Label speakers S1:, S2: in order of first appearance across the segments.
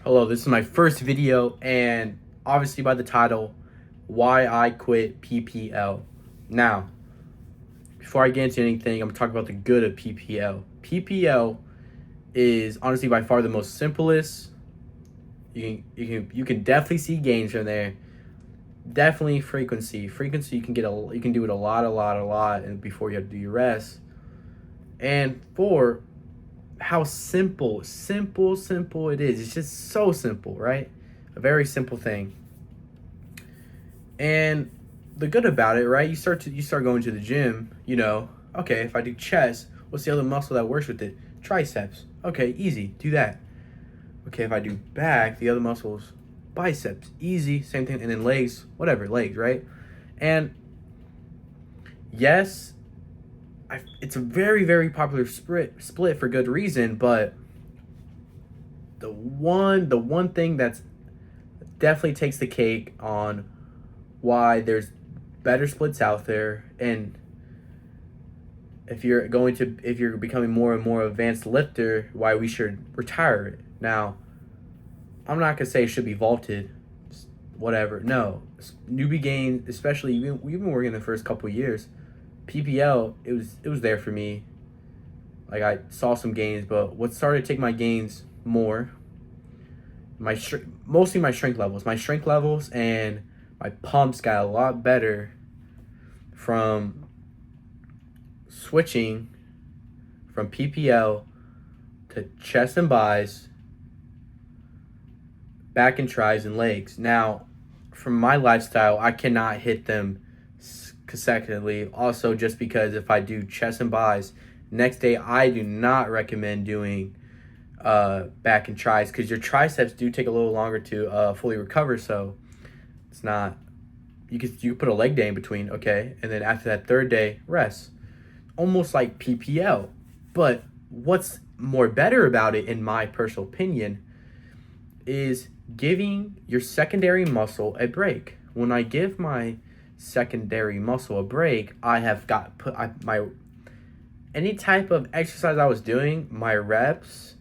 S1: Hello, this is my first video, and obviously by the title, why I quit PPL. Now, before I get into anything, I'm gonna talk about the good of PPL. PPL is honestly by far the most simplest. You can definitely see gains from there. Definitely frequency. Frequency you can do it a lot, and before you have to do your rest. And for how simple it is. It's just so simple, right? A very simple thing. And the good about it, right? You start going to the gym, okay, if I do chest, what's the other muscle that works with it? Triceps. Okay, easy. Do that. Okay, if I do back, the other muscles, biceps. Easy, same thing. And then legs, whatever, legs, right? And yes, it's a very popular split for good reason, but the one thing that's definitely takes the cake on why there's better splits out there, and if you're becoming more and more advanced lifter, why we should retire it. Now, I'm not gonna say it should be vaulted, whatever. No, newbie gain, especially we've been working the first couple of years. PPL, it was there for me. Like, I saw some gains, but what started to take my gains more, mostly my strength levels. My strength levels and my pumps got a lot better from switching from PPL to chest and buys, back and tries, and legs. Now, from my lifestyle, I cannot hit them consecutively. Also, just because if I do chest and buys, next day I do not recommend doing back and tries, because your triceps do take a little longer to fully recover. So it's not, you could put a leg day in between, okay, and then after that third day, rest, almost like PPL. But what's more better about it, in my personal opinion, is giving your secondary muscle a break. When I give my secondary muscle a break, I have got my any type of exercise I was doing, my reps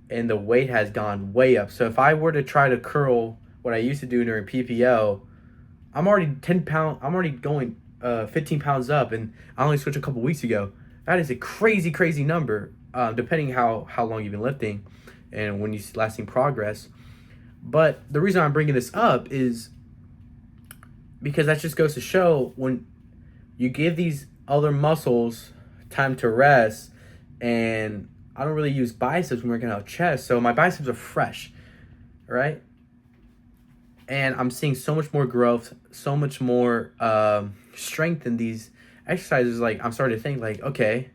S1: and the weight has gone way up. So if I were to try to curl what I used to do during PPL, I'm already going 15 pounds up, and I only switched a couple weeks ago. That is a crazy number, depending how long you've been lifting and when you last seen progress. But the reason I'm bringing this up is because that just goes to show, when you give these other muscles time to rest, and I don't really use biceps when working out chest, so my biceps are fresh, right? And I'm seeing so much more growth, so much more strength in these exercises. Like, I'm starting to think, like, okay,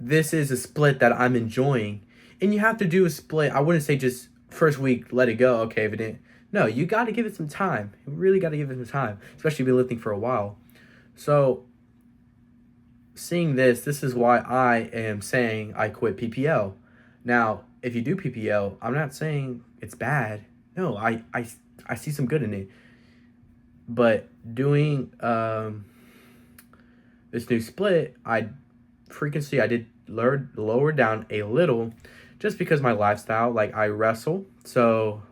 S1: this is a split that I'm enjoying. And you have to do a split. I wouldn't say just first week, let it go. Okay, if it didn't. No, you got to give it some time. You really got to give it some time, especially if you've been lifting for a while. So, seeing this is why I am saying I quit PPL. Now, if you do PPL, I'm not saying it's bad. No, I see some good in it. But doing this new split, I did lower down a little, just because my lifestyle, like, I wrestle. So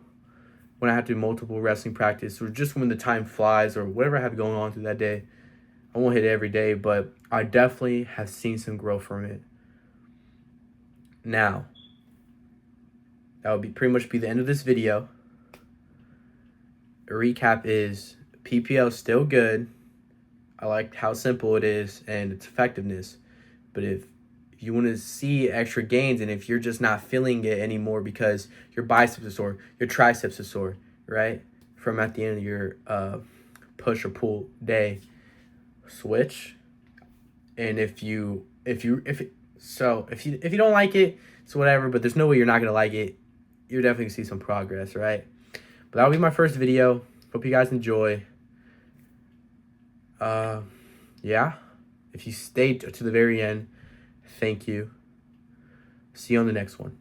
S1: when I have to do multiple wrestling practice, or just when the time flies, or whatever I have going on through that day, I won't hit it every day, but I definitely have seen some growth from it. Now, that would pretty much be the end of this video. A recap is, PPL is still good. I like how simple it is and its effectiveness. But if you want to see extra gains, and if you're just not feeling it anymore because your biceps are sore, your triceps are sore, right, from at the end of your push or pull day, switch. And if you don't like it, it's whatever, but there's no way you're not gonna like it. You're definitely gonna see some progress, right? But that'll be my first video. Hope you guys enjoy. Yeah, if you stayed to the very end, thank you. See you on the next one.